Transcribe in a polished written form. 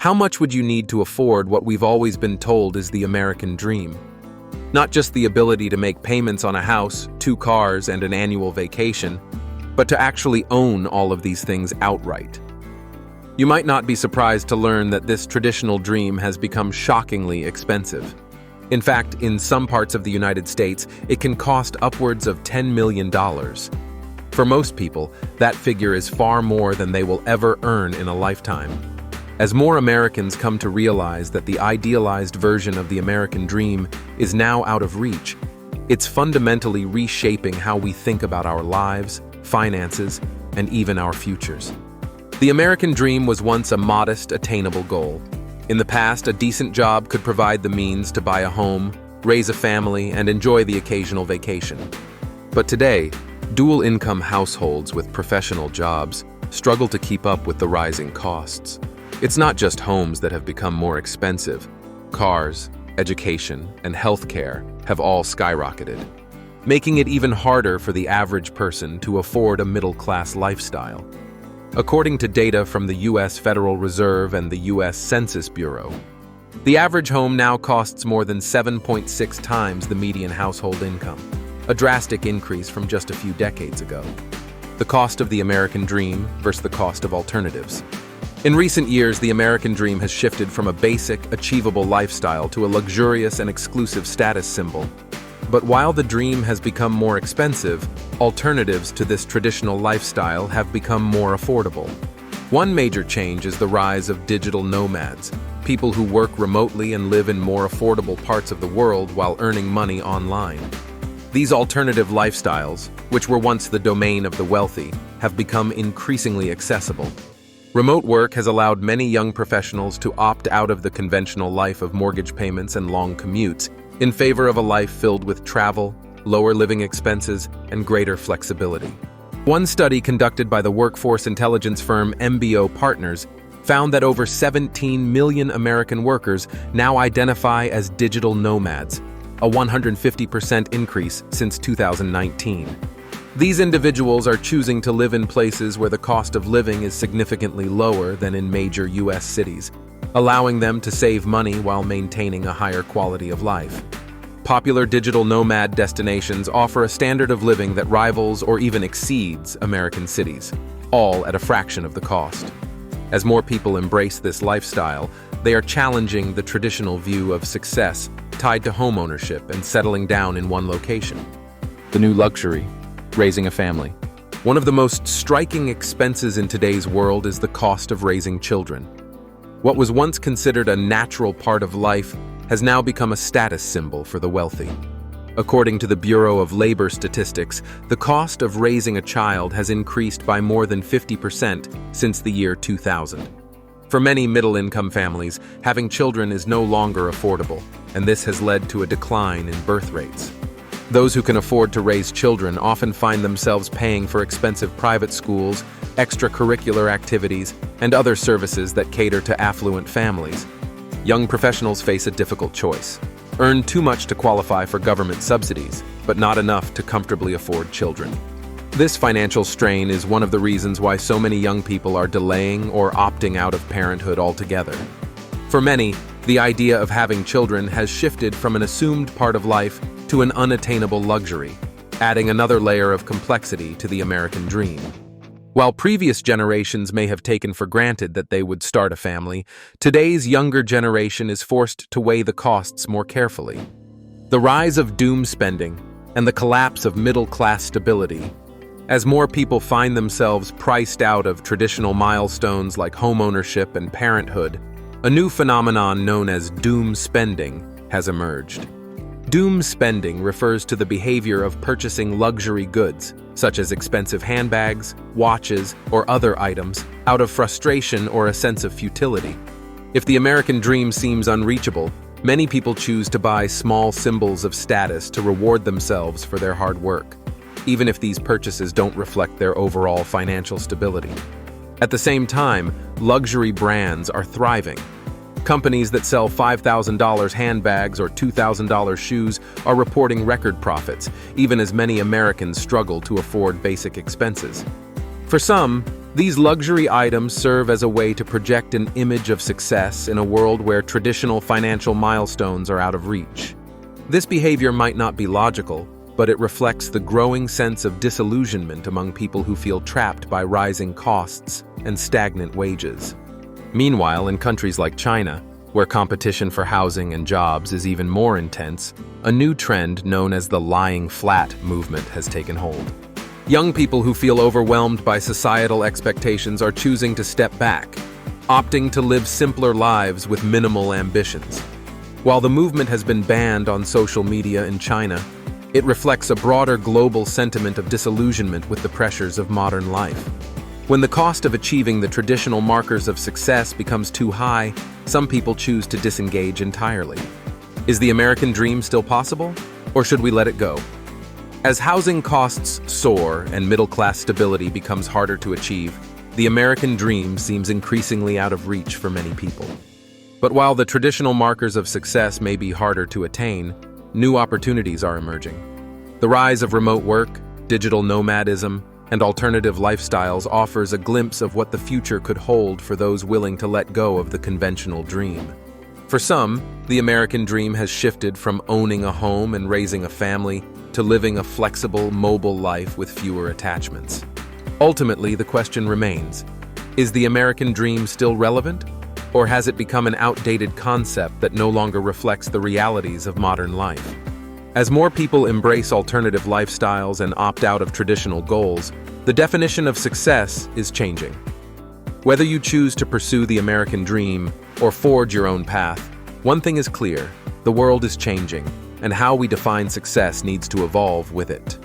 How much would you need to afford what we've always been told is the American dream? Not just the ability to make payments on a house, 2 cars, and an annual vacation, but to actually own all of these things outright. You might not be surprised to learn that this traditional dream has become shockingly expensive. In fact, in some parts of the United States, it can cost upwards of $10 million. For most people, that figure is far more than they will ever earn in a lifetime. As more Americans come to realize that the idealized version of the American dream is now out of reach, it's fundamentally reshaping how we think about our lives, finances, and even our futures. The American dream was once a modest, attainable goal. In the past, a decent job could provide the means to buy a home, raise a family, and enjoy the occasional vacation. But today, dual-income households with professional jobs struggle to keep up with the rising costs. It's not just homes that have become more expensive. Cars, education, and healthcare have all skyrocketed, making it even harder for the average person to afford a middle-class lifestyle. According to data from the U.S. Federal Reserve and the U.S. Census Bureau, the average home now costs more than 7.6 times the median household income, a drastic increase from just a few decades ago. The cost of the American dream versus the cost of alternatives. In recent years, the American dream has shifted from a basic, achievable lifestyle to a luxurious and exclusive status symbol. But while the dream has become more expensive, alternatives to this traditional lifestyle have become more affordable. One major change is the rise of digital nomads, people who work remotely and live in more affordable parts of the world while earning money online. These alternative lifestyles, which were once the domain of the wealthy, have become increasingly accessible. Remote work has allowed many young professionals to opt out of the conventional life of mortgage payments and long commutes in favor of a life filled with travel, lower living expenses, and greater flexibility. One study conducted by the workforce intelligence firm MBO Partners found that over 17 million American workers now identify as digital nomads, a 150% increase since 2019. These individuals are choosing to live in places where the cost of living is significantly lower than in major U.S. cities, allowing them to save money while maintaining a higher quality of life. Popular digital nomad destinations offer a standard of living that rivals or even exceeds American cities, all at a fraction of the cost. As more people embrace this lifestyle, they are challenging the traditional view of success tied to homeownership and settling down in one location. The new luxury: raising a family. One of the most striking expenses in today's world is the cost of raising children. What was once considered a natural part of life has now become a status symbol for the wealthy. According to the Bureau of Labor Statistics, the cost of raising a child has increased by more than 50% since the year 2000. For many middle-income families, having children is no longer affordable, and this has led to a decline in birth rates. Those who can afford to raise children often find themselves paying for expensive private schools, extracurricular activities, and other services that cater to affluent families. Young professionals face a difficult choice: earn too much to qualify for government subsidies, but not enough to comfortably afford children. This financial strain is one of the reasons why so many young people are delaying or opting out of parenthood altogether. For many, the idea of having children has shifted from an assumed part of life to an unattainable luxury, adding another layer of complexity to the American dream. While previous generations may have taken for granted that they would start a family, today's younger generation is forced to weigh the costs more carefully. The rise of doom spending and the collapse of middle-class stability. As more people find themselves priced out of traditional milestones like homeownership and parenthood, a new phenomenon known as doom spending has emerged. Doom spending refers to the behavior of purchasing luxury goods, such as expensive handbags, watches, or other items, out of frustration or a sense of futility. If the American dream seems unreachable, many people choose to buy small symbols of status to reward themselves for their hard work, even if these purchases don't reflect their overall financial stability. At the same time, luxury brands are thriving. Companies that sell $5,000 handbags or $2,000 shoes are reporting record profits, even as many Americans struggle to afford basic expenses. For some, These luxury items serve as a way to project an image of success in a world where traditional financial milestones are out of reach. This behavior might not be logical, but it reflects the growing sense of disillusionment among people who feel trapped by rising costs and stagnant wages. Meanwhile, in countries like China, where competition for housing and jobs is even more intense, a new trend known as the lying flat movement has taken hold. Young people who feel overwhelmed by societal expectations are choosing to step back, opting to live simpler lives with minimal ambitions. While the movement has been banned on social media in China, it reflects a broader global sentiment of disillusionment with the pressures of modern life. When the cost of achieving the traditional markers of success becomes too high, some people choose to disengage entirely. Is the American dream still possible, or should we let it go? As housing costs soar and middle-class stability becomes harder to achieve, the American dream seems increasingly out of reach for many people. But while the traditional markers of success may be harder to attain, new opportunities are emerging. The rise of remote work, digital nomadism, and alternative lifestyles offers a glimpse of what the future could hold for those willing to let go of the conventional dream. For some, the American dream has shifted from owning a home and raising a family to living a flexible, mobile life with fewer attachments. Ultimately, the question remains, is the American dream still relevant? Or has it become an outdated concept that no longer reflects the realities of modern life? As more people embrace alternative lifestyles and opt out of traditional goals, the definition of success is changing. Whether you choose to pursue the American dream or forge your own path, one thing is clear: the world is changing, and how we define success needs to evolve with it.